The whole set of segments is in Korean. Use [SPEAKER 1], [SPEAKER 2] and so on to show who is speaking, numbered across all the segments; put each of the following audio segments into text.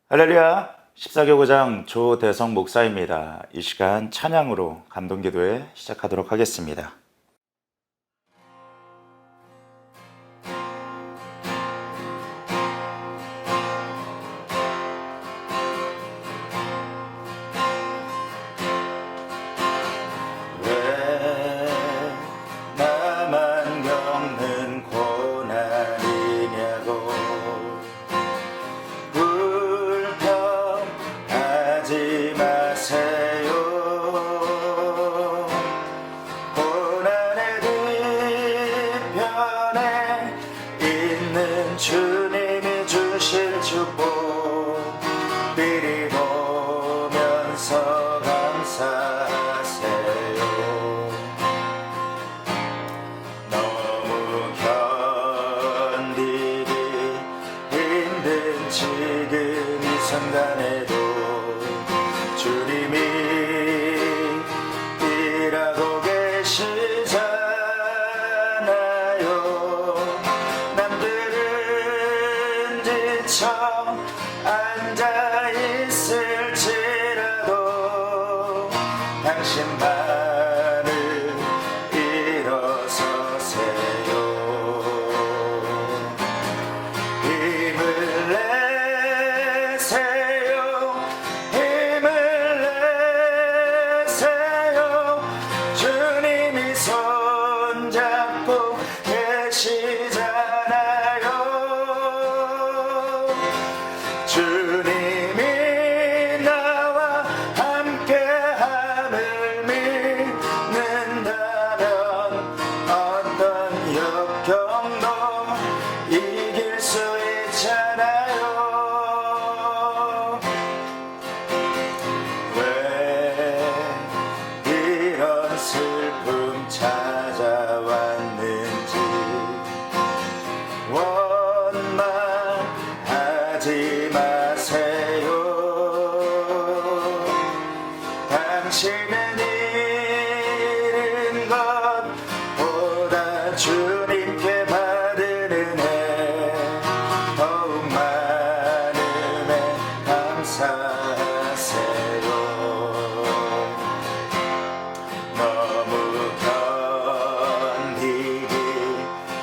[SPEAKER 1] 할렐루야, 14교구장 조대성 목사입니다. 이 시간 찬양으로 감동기도회 시작하도록 하겠습니다. 왜 나만 겪는 고난이냐고 불평하지 마세요. 고난의 뒤편에 있는 주님이 주실 축복 미리 보면서 감사하세요. 너무 견디기 힘든 지금 이 순간에도 주님이 일하고 계시잖아요. 남들은 지쳐 앉아있을지라도 당신만을 일어서세요. 힘을 내세요. 힘을 내세요. 주님이 손잡고 계시잖아요. 주님이 나와 함께함을 믿는다면 어떤 역경도 이길 수 있잖아요. 왜 이런 슬픔 찾아왔는지 원망하지 마세요. 당신은 잃은 것보다 주님께 받은 은혜 더욱 많음에 감사하세요. 너무 견디기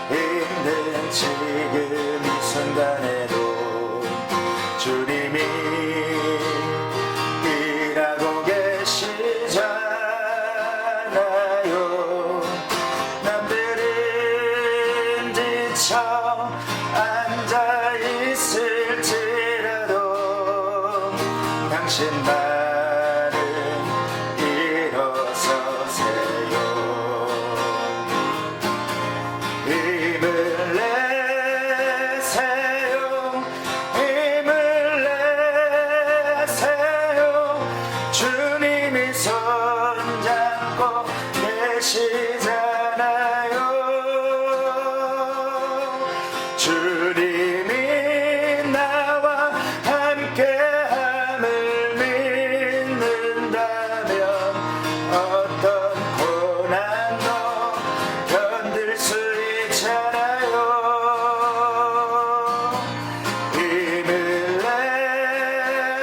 [SPEAKER 1] 힘든 지금 이 순간에도 주님이 일하고 계시잖아요. 남들은 지쳐 앉아있을지라도 당신만은 일어서세요. 힘을 내세요. 힘을 내세요. 주님이 손잡고 계시잖아요. 주님이 나와 함께함을 믿는다면 어떤 고난도 견딜 수 있잖아요. 힘을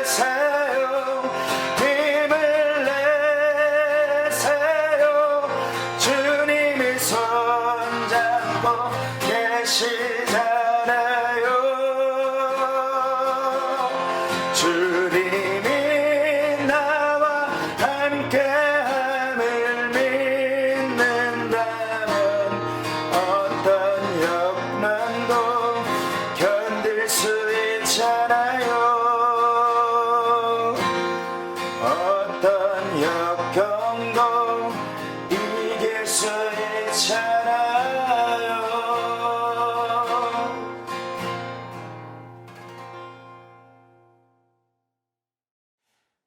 [SPEAKER 1] 내세요. 힘을 내세요. 주님이 손잡고 계시잖아요. 주님이 나와 함께함을 믿는다면 어떤 역난도 견딜 수 있잖아요. 어떤 역경도 이길 수 있잖아요.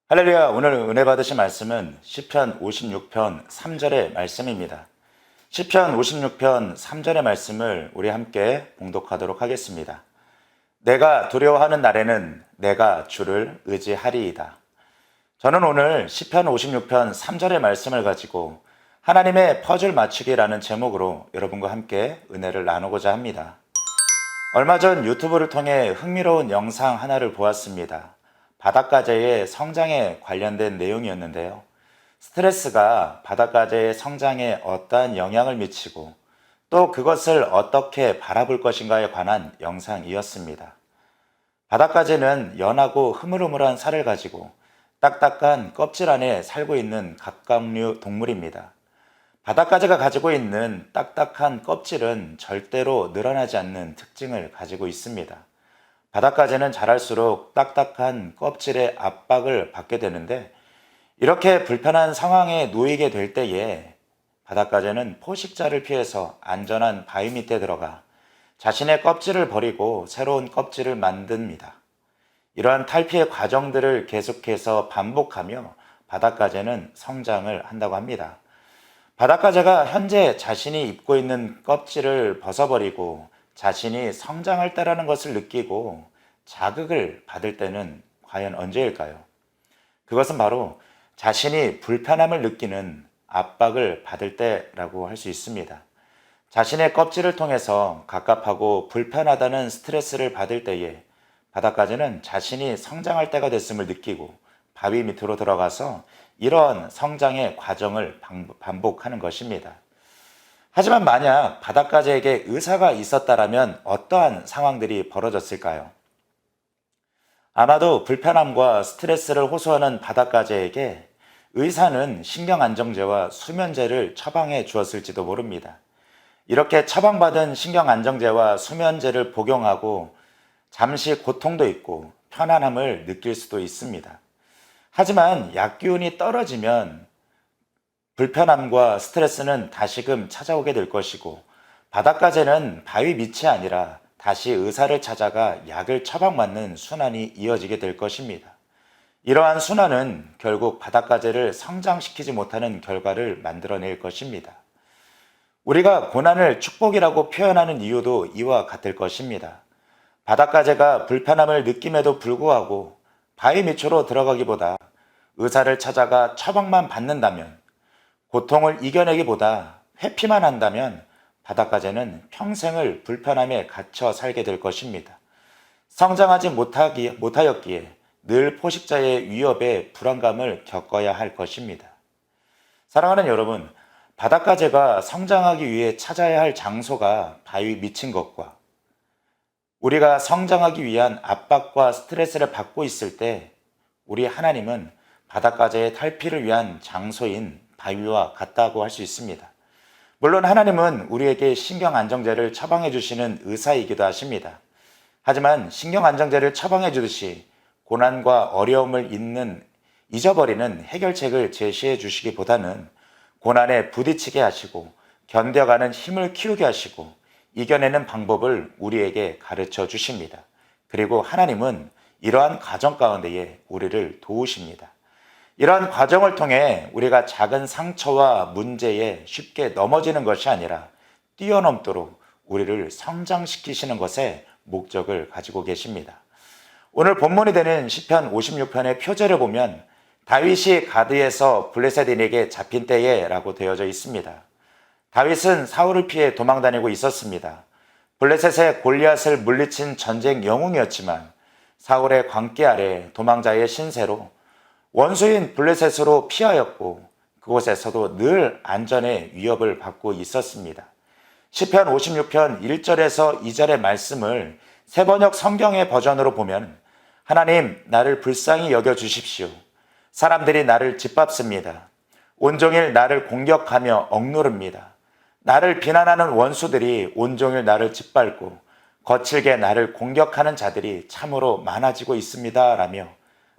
[SPEAKER 1] 할렐루야, 오늘 은혜 받으신 말씀은 시편 56편 3절의 말씀입니다. 시편 56편 3절의 말씀을 우리 함께 봉독하도록 하겠습니다. 내가 두려워하는 날에는 내가 주를 의지하리이다. 저는 오늘 시편 56편 3절의 말씀을 가지고 하나님의 퍼즐 맞추기라는 제목으로 여러분과 함께 은혜를 나누고자 합니다. 얼마 전 유튜브를 통해 흥미로운 영상 하나를 보았습니다. 바닷가재의 성장에 관련된 내용이었는데요. 스트레스가 바닷가재의 성장에 어떠한 영향을 미치고 또 그것을 어떻게 바라볼 것인가에 관한 영상이었습니다. 바닷가재는 연하고 흐물흐물한 살을 가지고 딱딱한 껍질 안에 살고 있는 갑각류 동물입니다. 바닷가재가 가지고 있는 딱딱한 껍질은 절대로 늘어나지 않는 특징을 가지고 있습니다. 바닷가재는 자랄수록 딱딱한 껍질의 압박을 받게 되는데 이렇게 불편한 상황에 놓이게 될 때에 바닷가재는 포식자를 피해서 안전한 바위 밑에 들어가 자신의 껍질을 버리고 새로운 껍질을 만듭니다. 이러한 탈피의 과정들을 계속해서 반복하며 바닷가재는 성장을 한다고 합니다. 바닷가재가 현재 자신이 입고 있는 껍질을 벗어버리고 자신이 성장할 때라는 것을 느끼고 자극을 받을 때는 과연 언제일까요? 그것은 바로 자신이 불편함을 느끼는 압박을 받을 때라고 할 수 있습니다. 자신의 껍질을 통해서 갑갑하고 불편하다는 스트레스를 받을 때에 바닷가재는 자신이 성장할 때가 됐음을 느끼고 바위 밑으로 들어가서 이런 성장의 과정을 반복하는 것입니다. 하지만 만약 바닷가재에게 의사가 있었다면 어떠한 상황들이 벌어졌을까요? 아마도 불편함과 스트레스를 호소하는 바닷가재에게 의사는 신경안정제와 수면제를 처방해 주었을지도 모릅니다. 이렇게 처방받은 신경안정제와 수면제를 복용하고 잠시 고통도 있고 편안함을 느낄 수도 있습니다. 하지만 약기운이 떨어지면 불편함과 스트레스는 다시금 찾아오게 될 것이고 바닷가재는 바위 밑이 아니라 다시 의사를 찾아가 약을 처방받는 순환이 이어지게 될 것입니다. 이러한 순환은 결국 바닷가재를 성장시키지 못하는 결과를 만들어낼 것입니다. 우리가 고난을 축복이라고 표현하는 이유도 이와 같을 것입니다. 바닷가재가 불편함을 느낌에도 불구하고 바위 밑으로 들어가기보다 의사를 찾아가 처방만 받는다면, 고통을 이겨내기보다 회피만 한다면 바닷가재는 평생을 불편함에 갇혀 살게 될 것입니다. 성장하지 못하였기에 늘 포식자의 위협에 불안감을 겪어야 할 것입니다. 사랑하는 여러분, 바닷가재가 성장하기 위해 찾아야 할 장소가 바위 밑인 것과 우리가 성장하기 위한 압박과 스트레스를 받고 있을 때 우리 하나님은 바닷가재의 탈피를 위한 장소인 바위와 같다고 할 수 있습니다. 물론 하나님은 우리에게 신경안정제를 처방해 주시는 의사이기도 하십니다. 하지만 신경안정제를 처방해 주듯이 고난과 어려움을 잊어버리는 해결책을 제시해 주시기보다는 고난에 부딪히게 하시고 견뎌가는 힘을 키우게 하시고 이겨내는 방법을 우리에게 가르쳐 주십니다. 그리고 하나님은 이러한 과정 가운데에 우리를 도우십니다. 이러한 과정을 통해 우리가 작은 상처와 문제에 쉽게 넘어지는 것이 아니라 뛰어넘도록 우리를 성장시키시는 것에 목적을 가지고 계십니다. 오늘 본문이 되는 시편 56편의 표제를 보면 다윗이 가드에서 블레셋인에게 잡힌 때에 라고 되어져 있습니다. 다윗은 사울을 피해 도망다니고 있었습니다. 블레셋의 골리앗을 물리친 전쟁 영웅이었지만 사울의 광기 아래 도망자의 신세로 원수인 블레셋으로 피하였고 그곳에서도 늘 안전의 위협을 받고 있었습니다. 시편 56편 1절에서 2절의 말씀을 세번역 성경의 버전으로 보면 하나님 나를 불쌍히 여겨주십시오. 사람들이 나를 짓밟습니다. 온종일 나를 공격하며 억누릅니다. 나를 비난하는 원수들이 온종일 나를 짓밟고 거칠게 나를 공격하는 자들이 참으로 많아지고 있습니다. 라며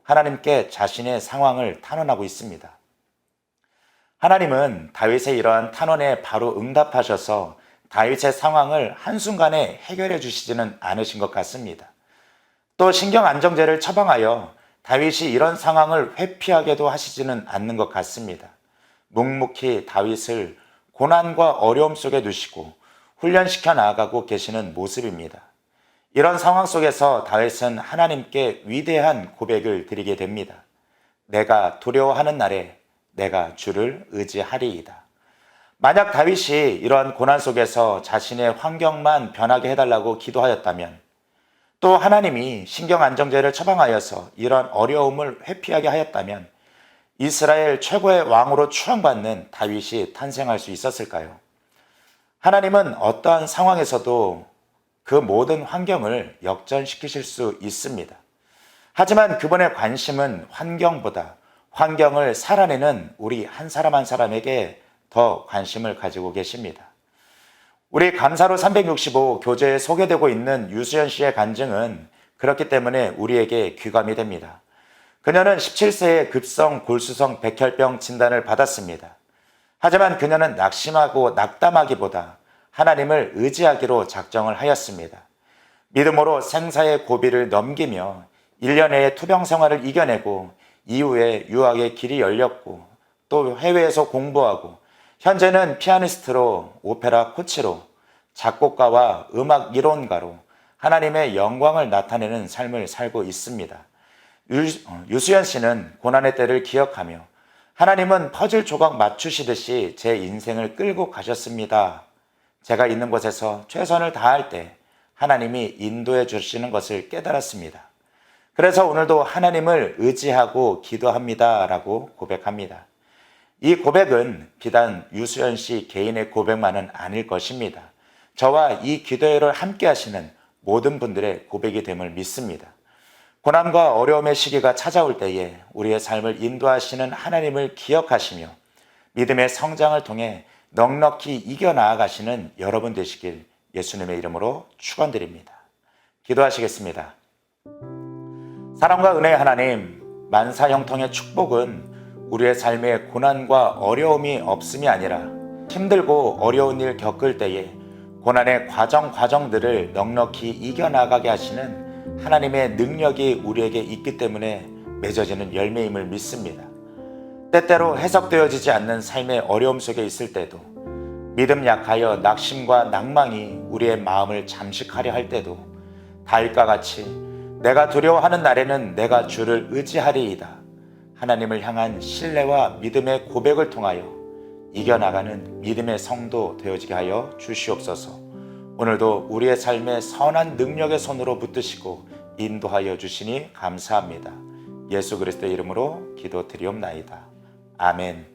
[SPEAKER 1] 하나님께 자신의 상황을 탄원하고 있습니다. 하나님은 다윗의 이러한 탄원에 바로 응답하셔서 다윗의 상황을 한순간에 해결해 주시지는 않으신 것 같습니다. 또 신경안정제를 처방하여 다윗이 이런 상황을 회피하게도 하시지는 않는 것 같습니다. 묵묵히 다윗을 고난과 어려움 속에 두시고 훈련시켜 나아가고 계시는 모습입니다. 이런 상황 속에서 다윗은 하나님께 위대한 고백을 드리게 됩니다. 내가 두려워하는 날에 내가 주를 의지하리이다. 만약 다윗이 이러한 고난 속에서 자신의 환경만 변하게 해달라고 기도하였다면 또 하나님이 신경안정제를 처방하여서 이런 어려움을 회피하게 하였다면 이스라엘 최고의 왕으로 추앙받는 다윗이 탄생할 수 있었을까요? 하나님은 어떠한 상황에서도 그 모든 환경을 역전시키실 수 있습니다. 하지만 그분의 관심은 환경보다 환경을 살아내는 우리 한 사람 한 사람에게 더 관심을 가지고 계십니다. 우리 감사로 365 교재에 소개되고 있는 유수연 씨의 간증은 그렇기 때문에 우리에게 귀감이 됩니다. 그녀는 17세에 급성 골수성 백혈병 진단을 받았습니다. 하지만 그녀는 낙심하고 낙담하기보다 하나님을 의지하기로 작정을 하였습니다. 믿음으로 생사의 고비를 넘기며 1년 내에 투병 생활을 이겨내고 이후에 유학의 길이 열렸고 또 해외에서 공부하고 현재는 피아니스트로 오페라 코치로 작곡가와 음악 이론가로 하나님의 영광을 나타내는 삶을 살고 있습니다. 유수연 씨는 고난의 때를 기억하며 하나님은 퍼즐 조각 맞추시듯이 제 인생을 끌고 가셨습니다. 제가 있는 곳에서 최선을 다할 때 하나님이 인도해 주시는 것을 깨달았습니다. 그래서 오늘도 하나님을 의지하고 기도합니다 라고 고백합니다. 이 고백은 비단 유수연 씨 개인의 고백만은 아닐 것입니다. 저와 이 기도회를 함께 하시는 모든 분들의 고백이 됨을 믿습니다. 고난과 어려움의 시기가 찾아올 때에 우리의 삶을 인도하시는 하나님을 기억하시며 믿음의 성장을 통해 넉넉히 이겨나아가시는 여러분 되시길 예수님의 이름으로 축원드립니다. 기도하시겠습니다. 사랑과 은혜의 하나님, 만사 형통의 축복은 우리의 삶에 고난과 어려움이 없음이 아니라 힘들고 어려운 일 겪을 때에 고난의 과정들을 넉넉히 이겨나가게 하시는 하나님의 능력이 우리에게 있기 때문에 맺어지는 열매임을 믿습니다. 때때로 해석되어지지 않는 삶의 어려움 속에 있을 때도 믿음 약하여 낙심과 낭망이 우리의 마음을 잠식하려 할 때도 다윗과 같이 내가 두려워하는 날에는 내가 주를 의지하리이다. 하나님을 향한 신뢰와 믿음의 고백을 통하여 이겨나가는 믿음의 성도 되어지게 하여 주시옵소서. 오늘도 우리의 삶에 선한 능력의 손으로 붙드시고 인도하여 주시니 감사합니다. 예수 그리스도의 이름으로 기도드리옵나이다. 아멘.